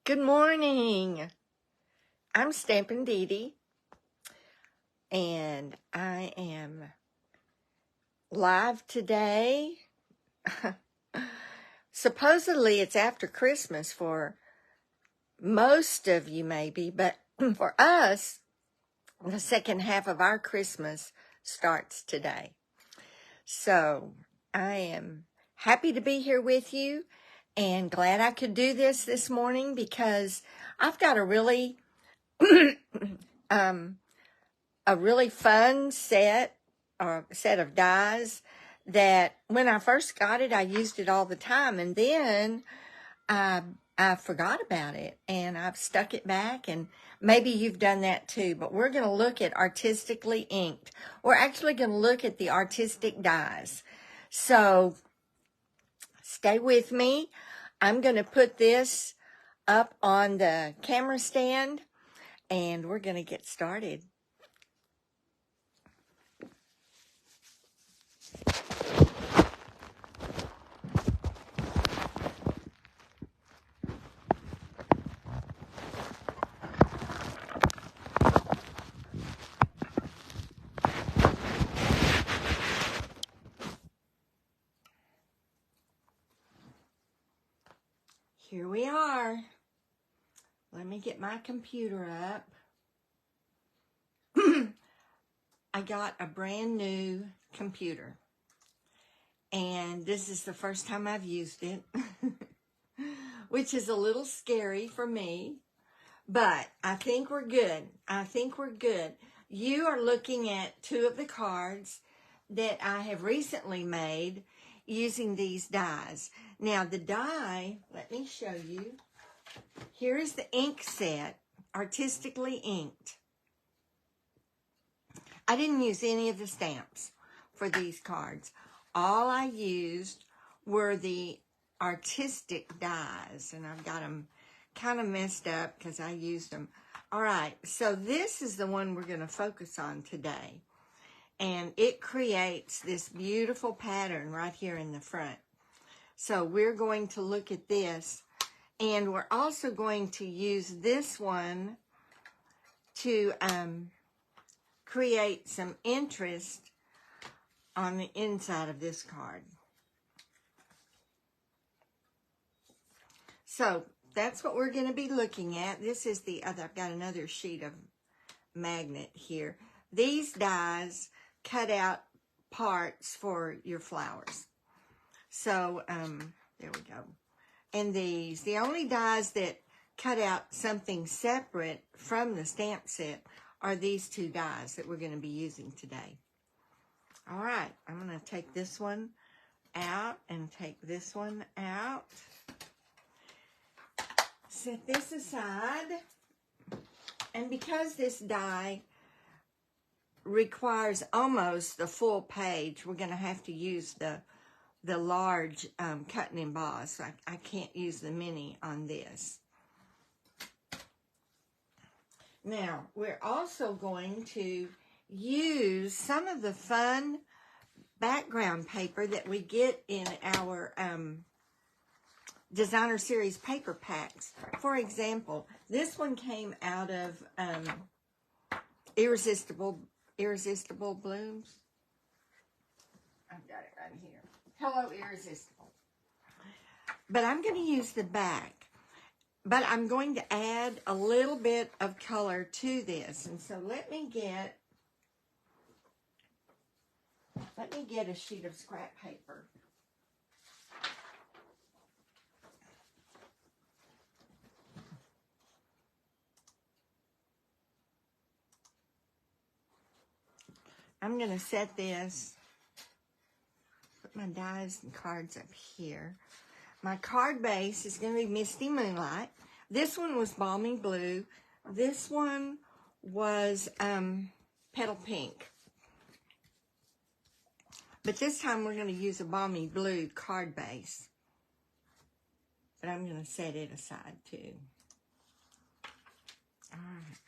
Good morning. I'm Stampin' Dee Dee, and I am live today. Supposedly it's after Christmas for most of you maybe, but for us, the second half of our Christmas starts today. So I am happy to be here with you and glad I could do this morning because I've got a really fun set of dies that when I first got it, I used it all the time. And then I forgot about it and I've stuck it back, and maybe you've done that too. But we're going to look at Artistically Inked. We're actually going to look at the artistic dies. So stay with me. I'm going to put this up on the camera stand and we're going to get started. Here we are. Let me get my computer up. I got a brand new computer, and this is the first time I've used it, which is a little scary for me, but I think we're good. You are looking at two of the cards that I have recently made using these dies. Now the die, let me show you. Here is the ink set, Artistically Inked. I didn't use any of the stamps for these cards. All I used were the artistic dies, and I've got them kind of messed up because I used them. All right, so this is the one we're going to focus on today, and it creates this beautiful pattern right here in the front. So we're going to look at this, and we're also going to use this one to create some interest on the inside of this card. So that's what we're going to be looking at. This is the other, I've got another sheet of magnet here. These dies cut out parts for your flowers. So there we go. And these, the only dies that cut out something separate from the stamp set are these two dies that we're going to be using today. All right, I'm going to take this one out and take this one out. Set this aside. And because this die requires almost the full page, we're going to have to use the large cut and emboss. I can't use the mini on this. Now, we're also going to use some of the fun background paper that we get in our designer series paper packs. For example, this one came out of Irresistible Blooms. I've got it right here. Hello, Irresistible. But I'm going to use the back. But I'm going to add a little bit of color to this. And so let me get a sheet of scrap paper. I'm going to set this, put my dies and cards up here. My card base is going to be Misty Moonlight. This one was Balmy Blue. This one was Petal Pink. But this time we're going to use a Balmy Blue card base. But I'm going to set it aside too. All right.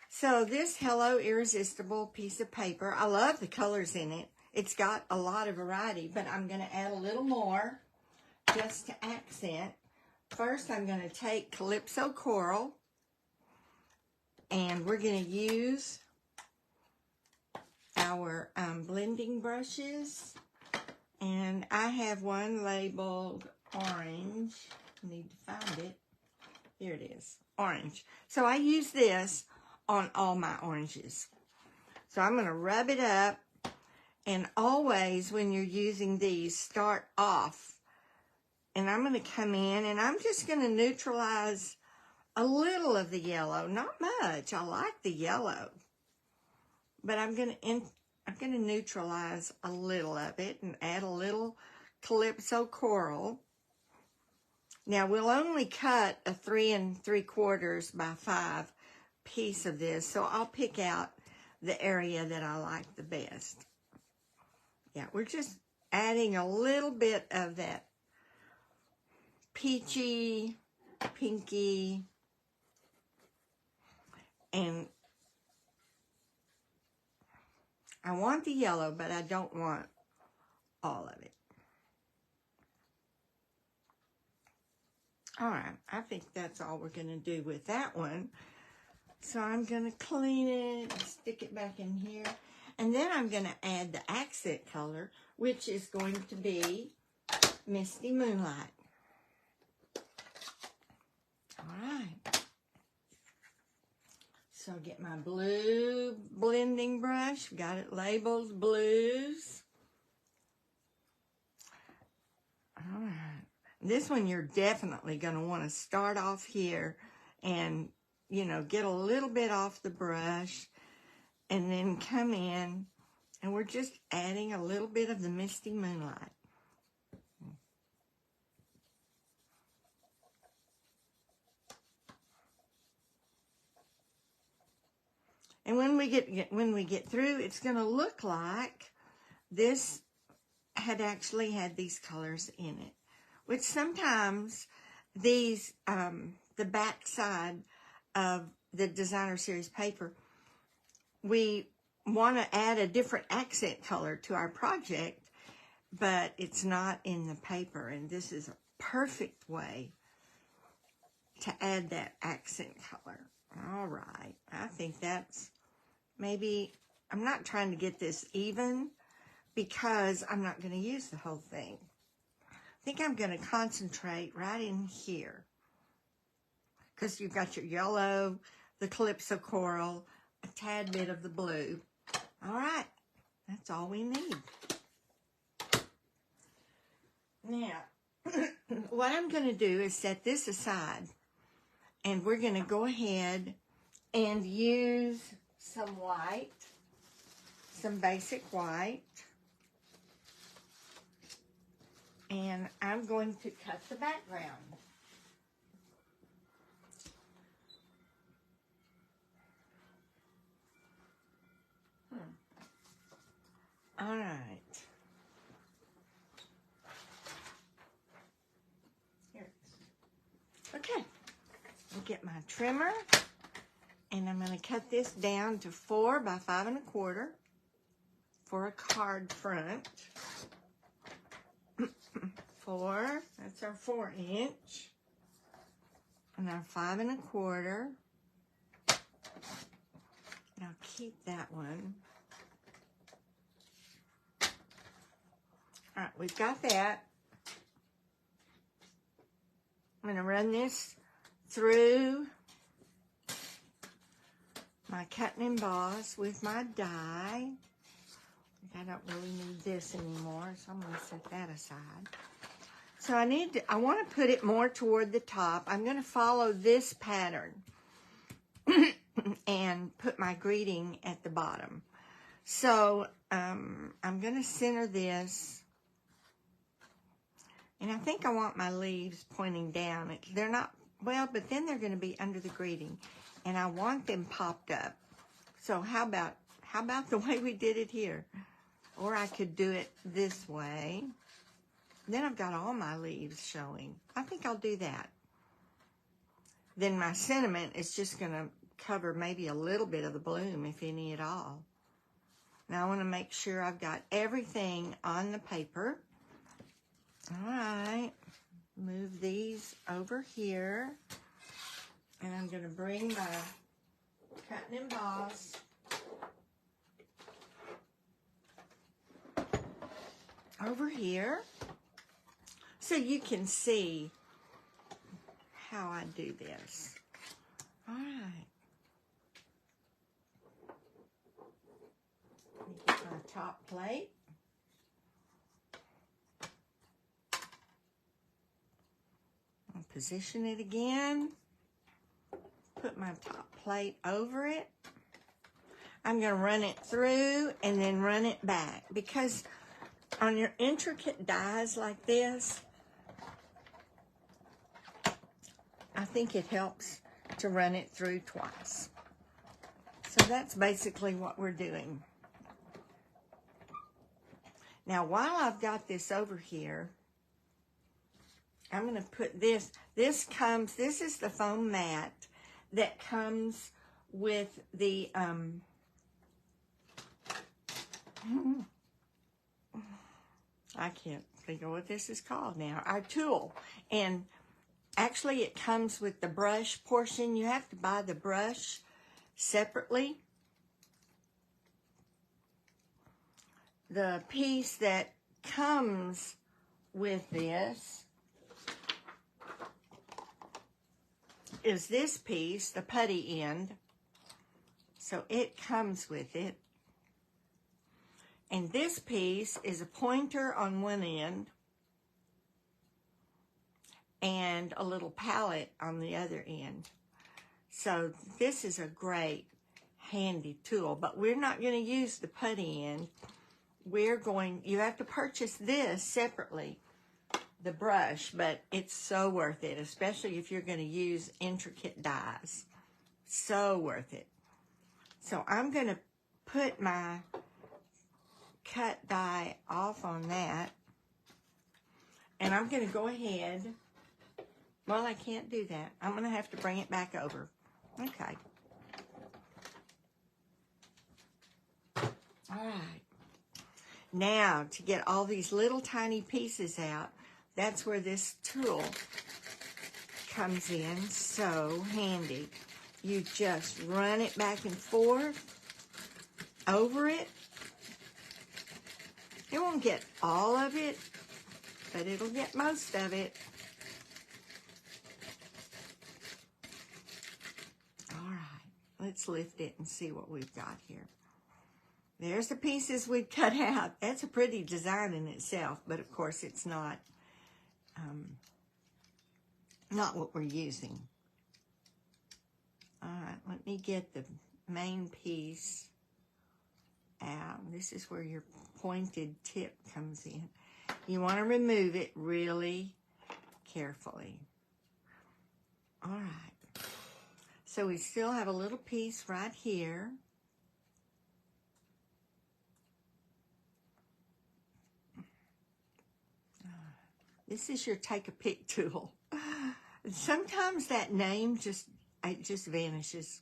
So this Hello Irresistible piece of paper, I love the colors in it. It's got a lot of variety, but I'm going to add a little more just to accent First, I'm going to take Calypso Coral, and we're going to use our blending brushes. And I have one labeled orange. I need to find it. Here it is, orange. So I use this on all my oranges. So I'm going to rub it up. And always when you're using these, start off. And I'm going to come in and I'm just going to neutralize a little of the yellow. Not much. I like the yellow. But I'm going to neutralize a little of it and add a little Calypso Coral. Now we'll only cut a 3 3/4 by 5 piece of this, so I'll pick out the area that I like the best. Yeah, we're just adding a little bit of that peachy, pinky, and I want the yellow, but I don't want all of it. All right, I think that's all we're going to do with that one. So I'm going to clean it, stick it back in here, and then I'm going to add the accent color, which is going to be Misty Moonlight. All right. So I'll get my blue blending brush. Got it labeled blues. All right. This one you're definitely going to want to start off here and, you know, get a little bit off the brush and then come in and we're just adding a little bit of the Misty Moonlight. And when we get through, it's going to look like this had actually had these colors in it. Which sometimes these, the back side of the designer series paper, we want to add a different accent color to our project, but it's not in the paper. And this is a perfect way to add that accent color. All right. I think that's maybe, I'm not trying to get this even because I'm not going to use the whole thing. I think I'm going to concentrate right in here because you've got your yellow, the Calypso Coral, a tad bit of the blue. All right, that's all we need. Now, what I'm going to do is set this aside, and we're going to go ahead and use some white, some basic white. And I'm going to cut the background. All right. Here it is. Okay. I'll get my trimmer, and I'm going to cut this down to 4 by 5 1/4 for a card front. 4, that's our 4-inch, and our 5 1/4, and I'll keep that one. All right, we've got that. I'm going to run this through my cut and emboss with my die. I don't really need this anymore, so I'm going to set that aside. So I want to put it more toward the top. I'm going to follow this pattern and put my greeting at the bottom. So I'm going to center this, and I think I want my leaves pointing down. They're not, well, but then they're going to be under the greeting, and I want them popped up. So how about the way we did it here? Or I could do it this way. Then I've got all my leaves showing. I think I'll do that. Then my sentiment is just going to cover maybe a little bit of the bloom, if any at all. Now I want to make sure I've got everything on the paper. All right. move these over here. And I'm going to bring my cut and emboss over here so you can see how I do this. All right. Get my top plate. I'll position it again. Put my top plate over it. I'm going to run it through and then run it back, because on your intricate dies like this, I think it helps to run it through twice. So that's basically what we're doing. Now, while I've got this over here, I'm going to put this. This is the foam mat that comes with the, I can't think of what this is called now, our tool. And actually it comes with the brush portion. You have to buy the brush separately. The piece that comes with this is this piece, the putty end. So it comes with it. And this piece is a pointer on one end and a little palette on the other end. So this is a great handy tool, but we're not going to use the putty end. You have to purchase this separately, the brush, but it's so worth it, especially if you're going to use intricate dies. So worth it. So I'm going to put my cut die off on that, and I'm going to go ahead. Well, I can't do that. I'm going to have to bring it back over. Okay. All right. Now, to get all these little tiny pieces out, that's where this tool comes in so handy. You just run it back and forth over it. It won't get all of it, but it'll get most of it. All right, let's lift it and see what we've got here. There's the pieces we've cut out. That's a pretty design in itself, but of course it's not what we're using. All right, let me get the main piece out. This is where your pointed tip comes in. You want to remove it really carefully. All right. So we still have a little piece right here. This is your take-a-pick tool. Sometimes that name just vanishes.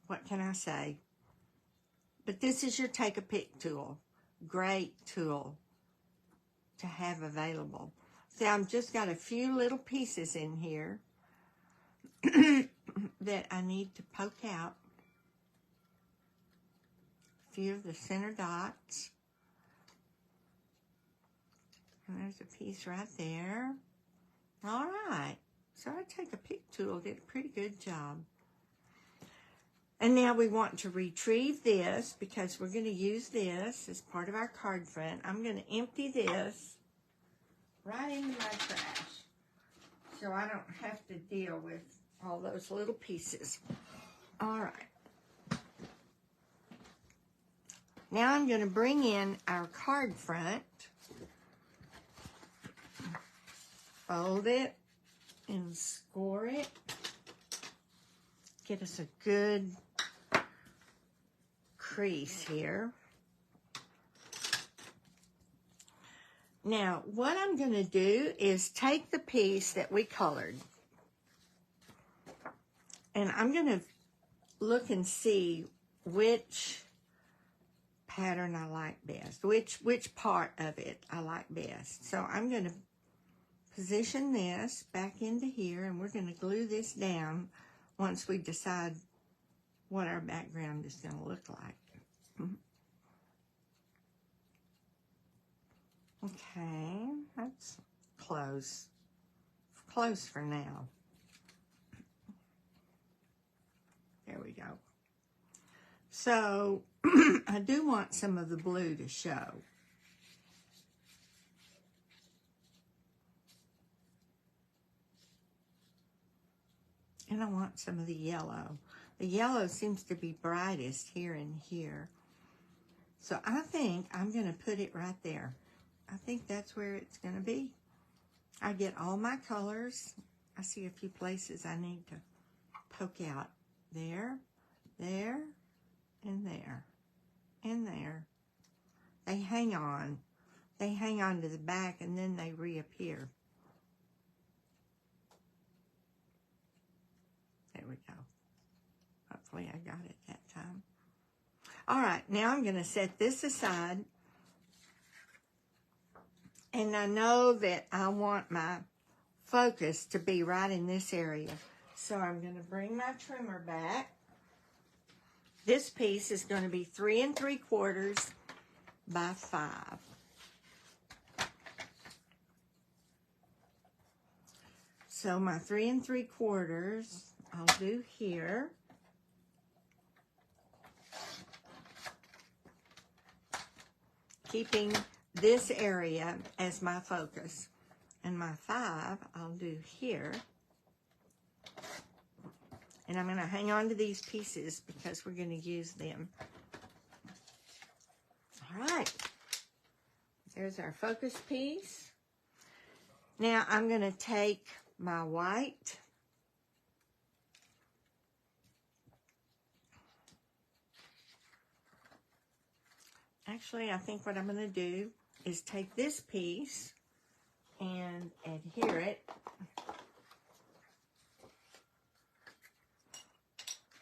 What can I say? But this is your take-a-pick tool. Great tool to have available. See, I've just got a few little pieces in here that I need to poke out. A few of the center dots. And there's a piece right there. All right. So our take-a-pick tool did a pretty good job. And now we want to retrieve this because we're going to use this as part of our card front. I'm going to empty this right into my trash so I don't have to deal with all those little pieces. All right. Now I'm going to bring in our card front, fold it and score it. Get us a good crease here. Now, what I'm going to do is take the piece that we colored, and I'm going to look and see which pattern I like best, which part of it I like best. So I'm going to position this back into here, and we're going to glue this down once we decide what our background is going to look like. Okay, that's close. Close for now. There we go. So, I do want some of the blue to show. And I want some of the yellow. The yellow seems to be brightest here and here. So I think I'm going to put it right there. I think that's where it's going to be. I get all my colors. I see a few places I need to poke out. There, there, and there, and there. They hang on. They hang on to the back and then they reappear. There we go. Hopefully I got it that time. All right, now I'm going to set this aside. And I know that I want my focus to be right in this area. So I'm going to bring my trimmer back. This piece is going to be 3 3/4 by 5. So my 3 3/4 I'll do here. Keeping this area as my focus. And my 5 I'll do here. And I'm going to hang on to these pieces because we're going to use them. All right. There's our focus piece. Now I'm going to take my white. Actually, I think what I'm going to do is take this piece and adhere it.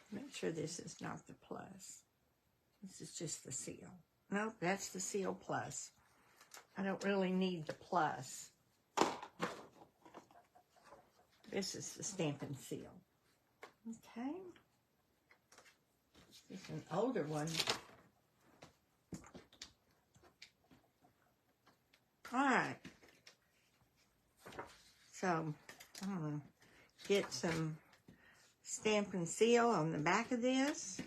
Make sure this is not the plus. This is just the seal. Nope, that's the seal plus. I don't really need the plus. This is the Stampin' Seal. Okay. This is an older one. All right. So, I'm going to get some Stampin' Seal on the back of this.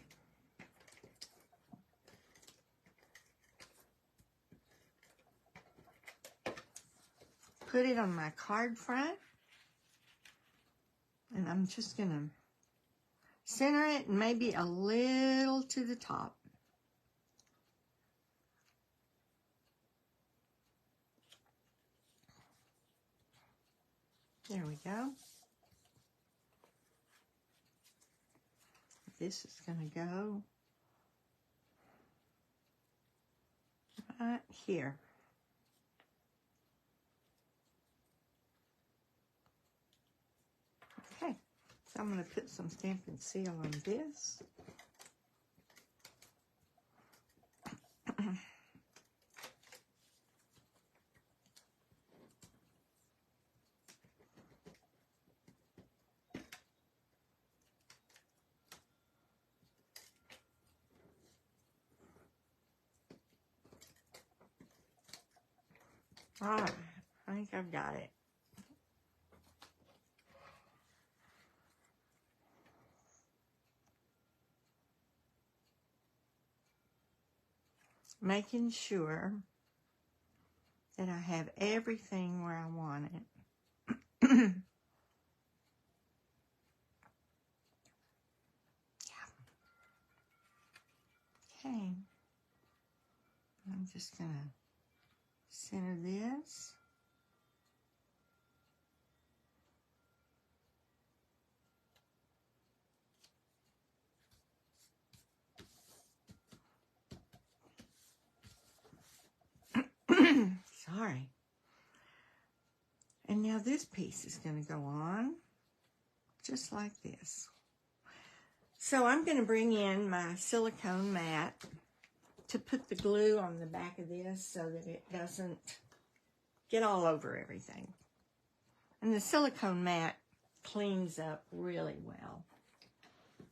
Put it on my card front. And I'm just going to center it maybe a little to the top. There we go. This is going to go right here. Okay, so I'm going to put some Stampin' Seal on this. All right, I think I've got it. Making sure that I have everything where I want it. Yeah. Okay. I'm just going to center this. Sorry. And now this piece is going to go on just like this. So I'm going to bring in my silicone mat to put the glue on the back of this so that it doesn't get all over everything. And the silicone mat cleans up really well.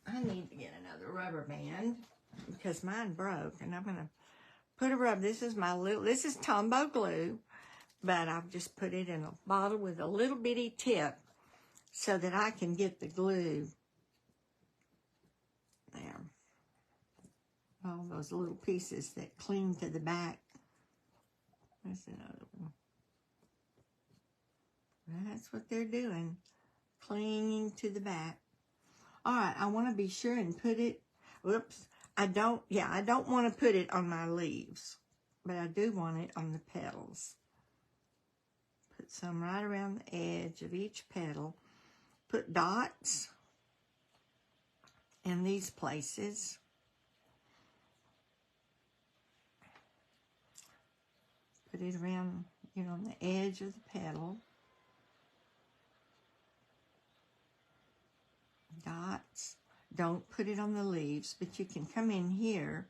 I need to get another rubber band because mine broke, and I'm gonna put a rub. This is Tombow glue, but I've just put it in a bottle with a little bitty tip so that I can get the glue there. All those little pieces that cling to the back. That's another one. That's what they're doing, clinging to the back. All right, I want to be sure and put it, whoops, I don't want to put it on my leaves, but I do want it on the petals. Put some right around the edge of each petal. Put dots in these places. Put it around, on the edge of the petal. Dots. Don't put it on the leaves, but you can come in here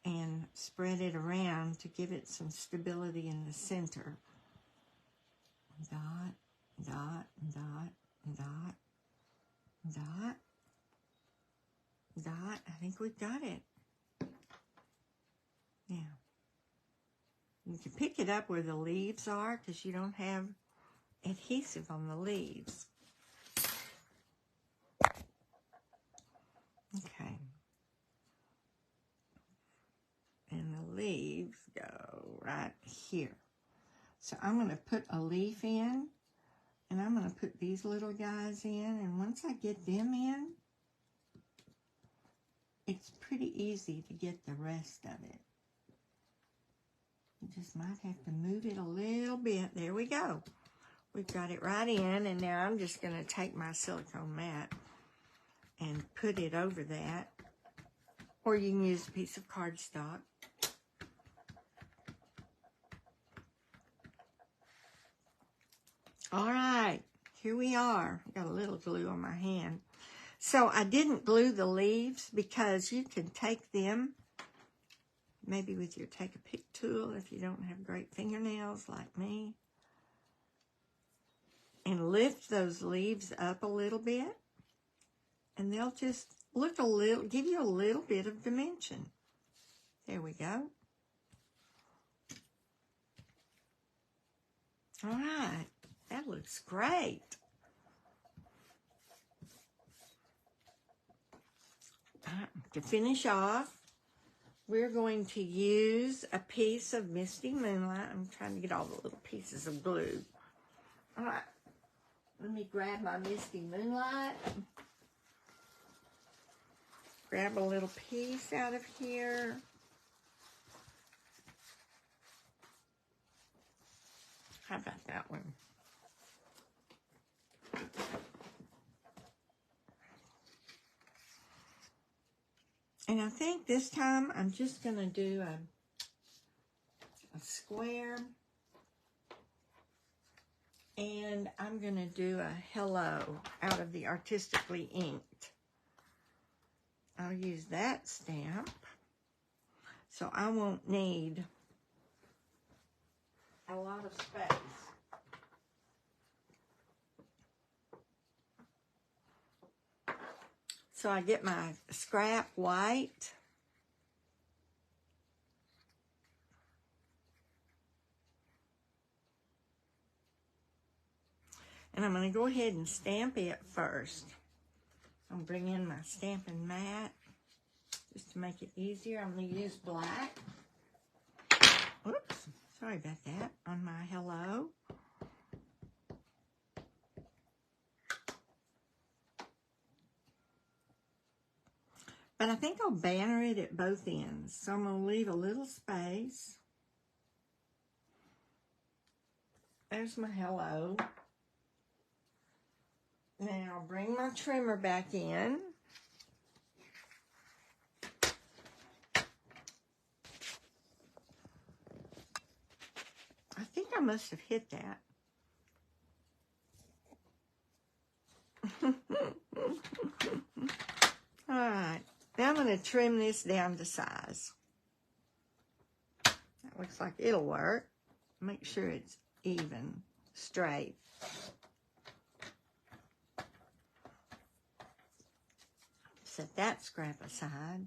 and spread it around to give it some stability in the center. Dot, dot, dot, dot, dot, dot. I think we've got it. Yeah. You can pick it up where the leaves are because you don't have adhesive on the leaves. Okay. And the leaves go right here. So I'm going to put a leaf in, and I'm going to put these little guys in, and once I get them in, it's pretty easy to get the rest of it. You just might have to move it a little bit. There we go. We've got it right in, and now I'm just going to take my silicone mat and put it over that, or you can use a piece of cardstock. All right, here we are. I got a little glue on my hand. So I didn't glue the leaves because you can take them, maybe with your take-a-pick tool if you don't have great fingernails like me, and lift those leaves up a little bit, and they'll just look a little, give you a little bit of dimension. There we go. All right, that looks great. To finish off, we're going to use a piece of Misty Moonlight. I'm trying to get all the little pieces of glue. All right, let me grab my Misty Moonlight. Grab a little piece out of here. How about that one? And I think this time I'm just going to do a square. And I'm going to do a hello out of the Artistically Inked. I'll use that stamp. So I won't need a lot of space. So I get my scrap white. And I'm going to go ahead and stamp it first. I'm going to bring in my stamping mat just to make it easier. I'm going to use black. Oops, sorry about that, on my hello. But I think I'll banner it at both ends. So I'm going to leave a little space. There's my hello. Now I'll bring my trimmer back in. I think I must have hit that. All right. Now I'm going to trim this down to size. That looks like it'll work. Make sure it's even, straight. set that scrap aside.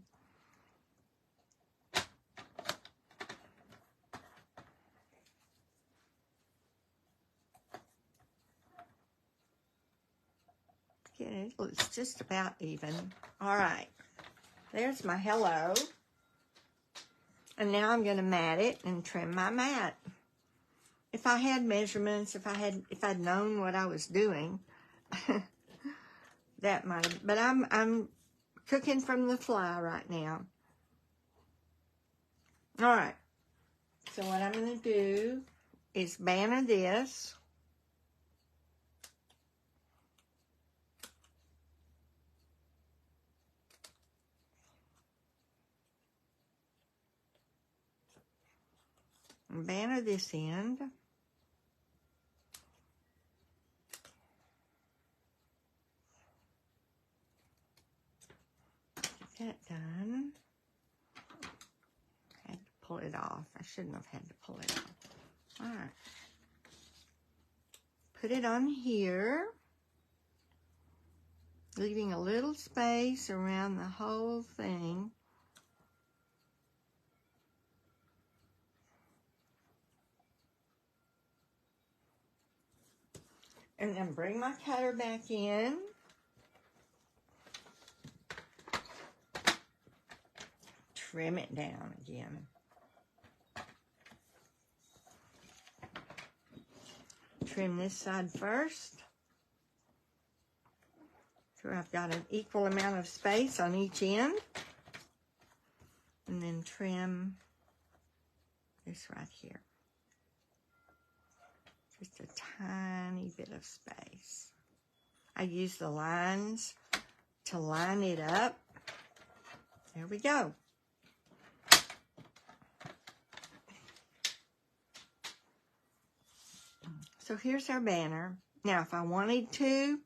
Okay, it looks just about even. All right, there's my hello. And now I'm going to mat it and trim my mat. If I had measurements, if I'd known what I was doing, that might have, but I'm cooking from the fly right now. All right. So what I'm going to do is banner this. And banner this end. Get that done. Had to pull it off. I shouldn't have had to pull it off. All right. Put it on here, leaving a little space around the whole thing. And then bring my cutter back in. Trim it down again. Trim this side first. So I've got an equal amount of space on each end. And then trim this right here. Just a tiny bit of space. I use the lines to line it up. There we go. So here's our banner. Now, if I wanted to,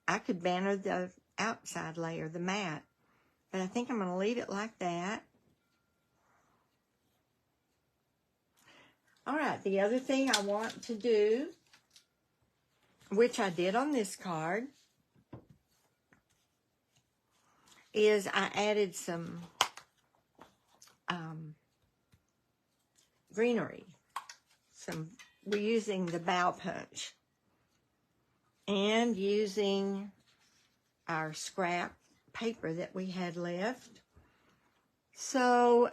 I could banner the outside layer, the mat. But I think I'm going to leave it like that. All right, the other thing I want to do, which I did on this card, is I added some greenery. We're using the bow punch and using our scrap paper that we had left. So,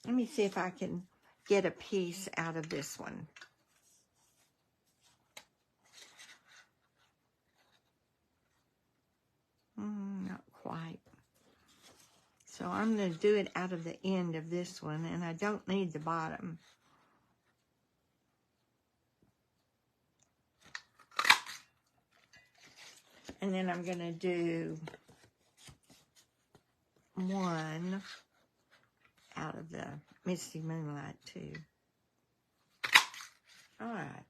let me see if I can get a piece out of this one. Not quite. So I'm going to do it out of the end of this one, and I don't need the bottom. And then I'm going to do one out of the Misty Moonlight too. All right.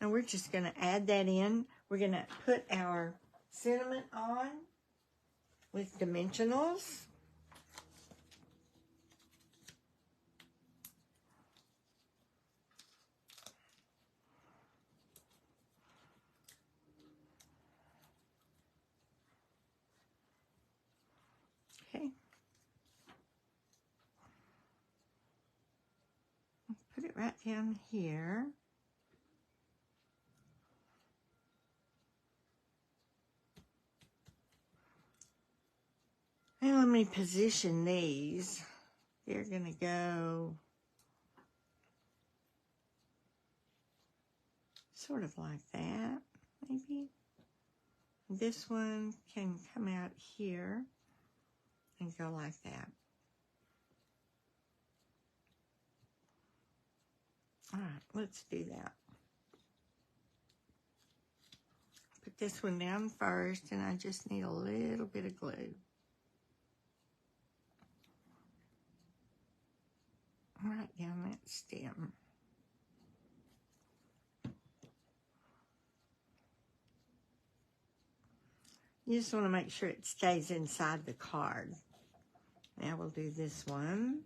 And we're just going to add that in. We're going to put our sentiment on with dimensionals. Okay. Put it right down here. And let me position these. They're going to go sort of like that, maybe. This one can come out here and go like that. All right, let's do that. Put this one down first, and I just need a little bit of glue. Right down that stem. You just want to make sure it stays inside the card. Now we'll do this one.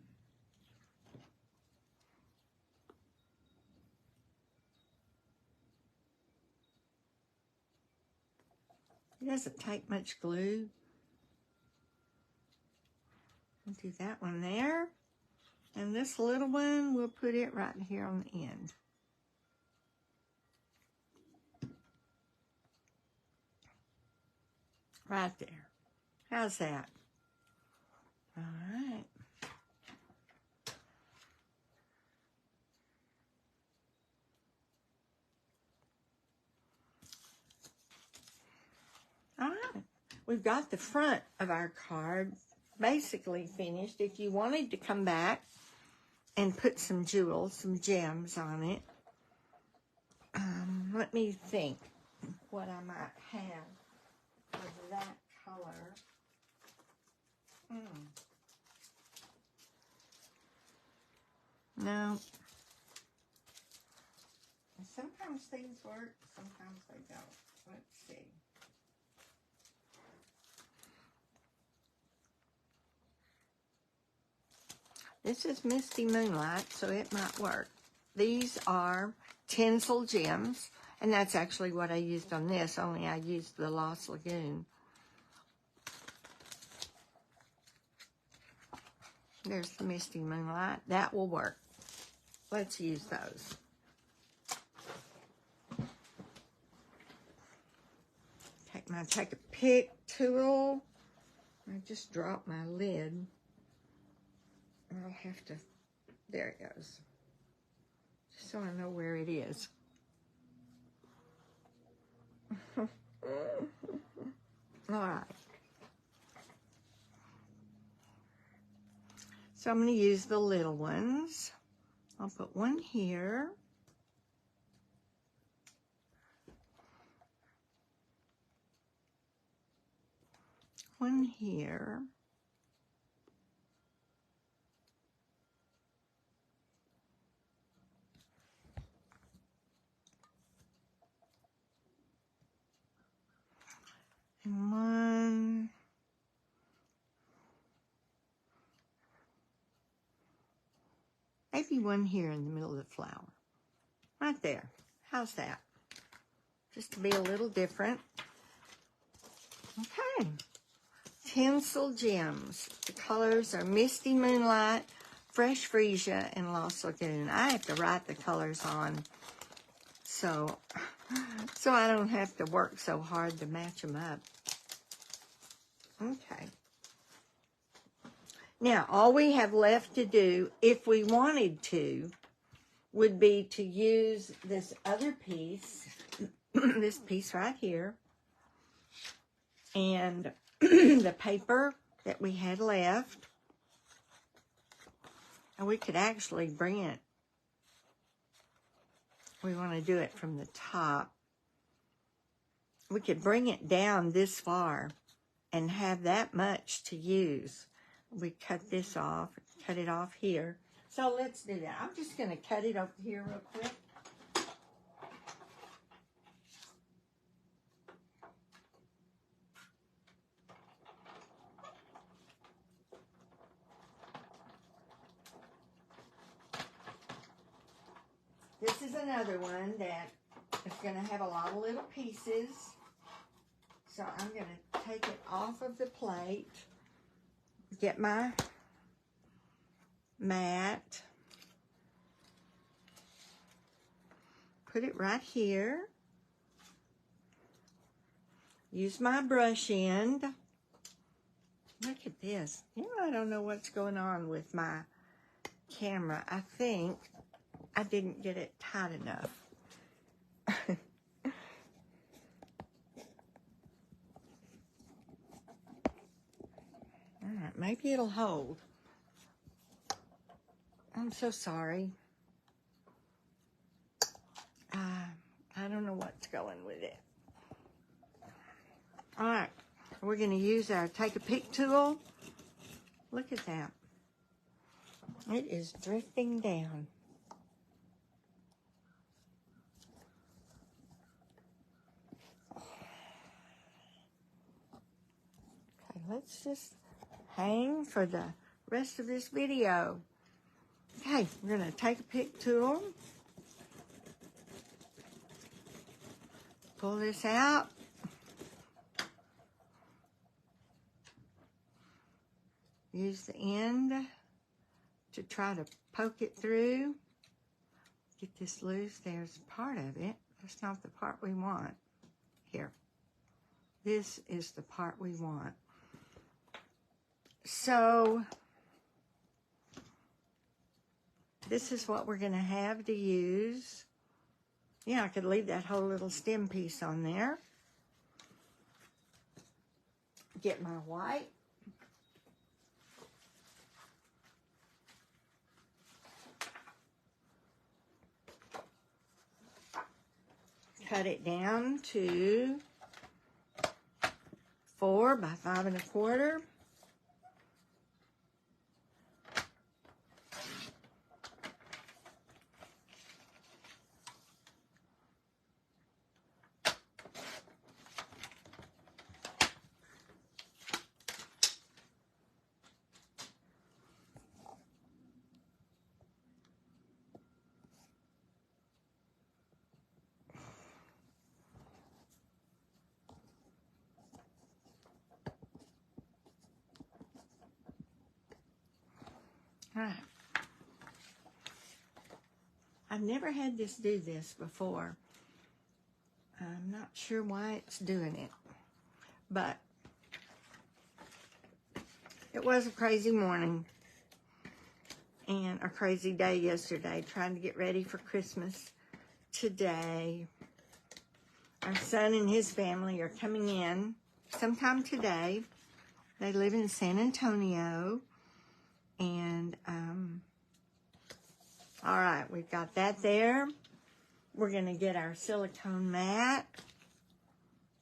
It doesn't take much glue. We'll do that one there. And this little one, we'll put it right here on the end. Right there. How's that? All right. All right. We've got the front of our card basically finished. If you wanted to come back and put some jewels, some gems on it, let me think what I might have of that color. No. Sometimes things work, sometimes they don't. Let's see. This is Misty Moonlight, so it might work. These are tinsel gems, and that's actually what I used on this, only I used the Lost Lagoon. There's the Misty Moonlight. That will work. Let's use those. Take a pick tool. I just dropped my lid. I'll have to, there it goes. Just so I know where it is. All right. So I'm going to use the little ones. I'll put one here. One here. And one. Maybe one here in the middle of the flower. Right there. How's that? Just to be a little different. Okay. Tinsel gems. The colors are Misty Moonlight, Fresh Freesia, and Lost Lagoon. I have to write the colors on so I don't have to work so hard to match them up. Okay. Now, all we have left to do, if we wanted to, would be to use this other piece, this piece right here, and the paper that we had left. And we could actually bring it, we want to do it from the top. We could bring it down this far and have that much to use. We cut this off, cut it off here. So let's do that. I'm just going to cut it over here real quick. This is another one that is going to have a lot of little pieces. So I'm going to take it off of the plate, get my mat, put it right here, use my brush end. Look at this. You know, I don't know what's going on with my camera. I think I didn't get it tight enough. All right, maybe it'll hold. I'm so sorry. I don't know what's going with it. All right, we're going to use our take a pick tool. Look at that. It is drifting down. Okay, let's just hang for the rest of this video. Okay, we're going to take a pick tool. Pull this out. use the end to try to poke it through. Get this loose. There's part of it. That's not the part we want. Here. This is the part we want. So, this is what we're going to have to use. Yeah, I could leave that whole little stem piece on there. Get my white. Cut it down to 4 by 5 1/4. Right. I've never had this do this before. I'm not sure why it's doing it, but it was a crazy morning and a crazy day yesterday trying to get ready for Christmas today. Our son and his family are coming in sometime today. They live in San Antonio. And, all right, we've got that there. We're going to get our silicone mat,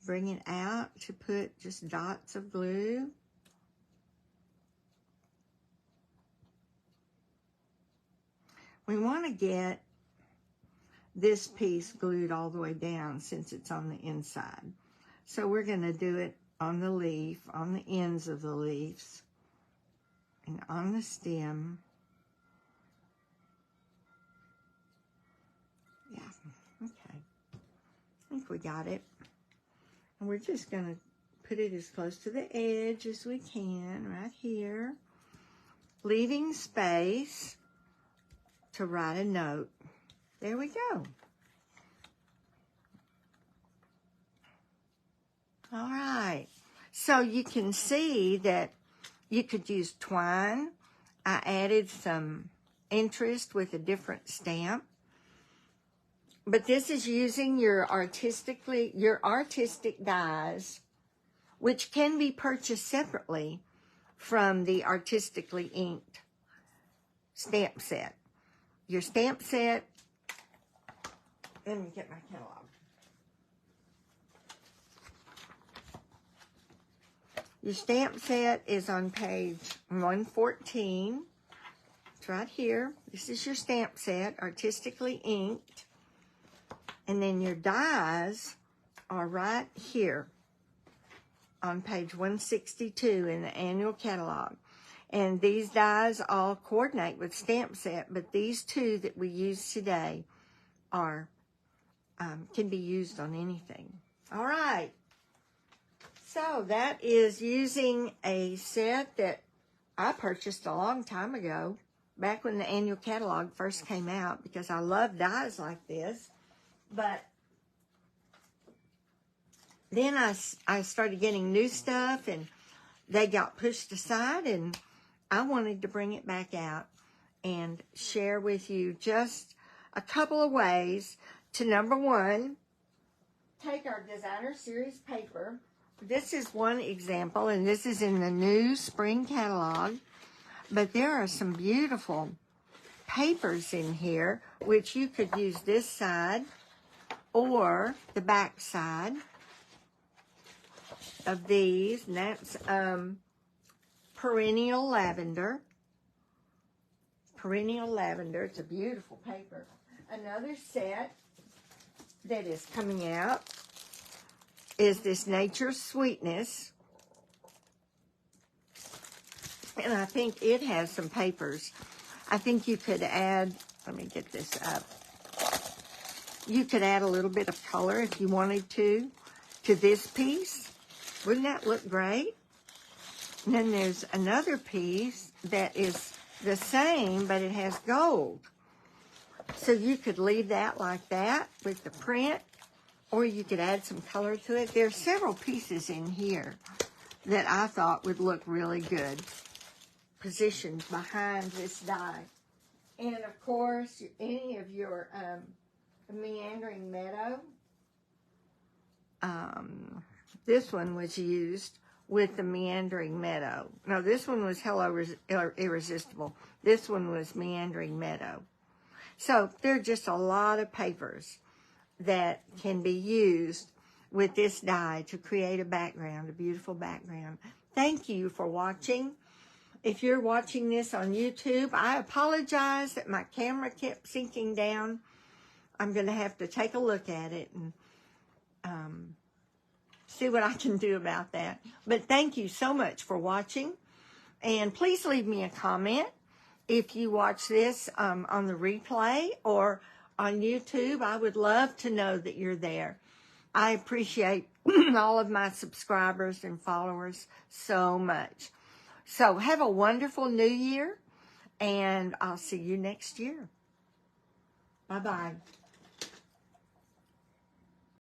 bring it out to put just dots of glue. We want to get this piece glued all the way down since it's on the inside. So we're going to do it on the leaf, on the ends of the leaves. And on the stem, yeah, okay, I think we got it. And we're just going to put it as close to the edge as we can, right here, leaving space to write a note. There we go. All right, so you can see that you could use twine. I added some interest with a different stamp. But this is using your artistic dies, which can be purchased separately from the Artistically Inked stamp set. Your stamp set, let me get my catalog. Your stamp set is on page 114. It's right here. This is your stamp set, Artistically Inked. And then your dies are right here on page 162 in the annual catalog. And these dies all coordinate with stamp set, but these two that we use today are can be used on anything. All right. So that is using a set that I purchased a long time ago, back when the annual catalog first came out, because I love dies like this. But then I started getting new stuff, and they got pushed aside, and I wanted to bring it back out and share with you just a couple of ways to, number one, take our designer series paper. This is one example, and this is in the new spring catalog, but there are some beautiful papers in here, which you could use this side or the back side of these, and that's Perennial Lavender. Perennial Lavender, it's a beautiful paper. Another set that is coming out is this Nature's Sweetness. And I think it has some papers. I think you could add, let me get this up. You could add a little bit of color if you wanted to this piece. Wouldn't that look great? And then there's another piece that is the same, but it has gold. So you could leave that like that with the print, or you could add some color to it. There are several pieces in here that I thought would look really good positioned behind this die. And of course, any of your meandering meadow. This one was used with the meandering meadow. No, this one was Hello Irresistible. This one was meandering meadow. So there are just a lot of papers that can be used with this die to create a background, a beautiful background. Thank you for watching. If you're watching this on YouTube, I apologize that my camera kept sinking down. I'm going to have to take a look at it and see what I can do about that. But thank you so much for watching. And please leave me a comment if you watch this on the replay or on YouTube. I would love to know that you're there. I appreciate all of my subscribers and followers so much. So have a wonderful new year, and I'll see you next year. Bye-bye.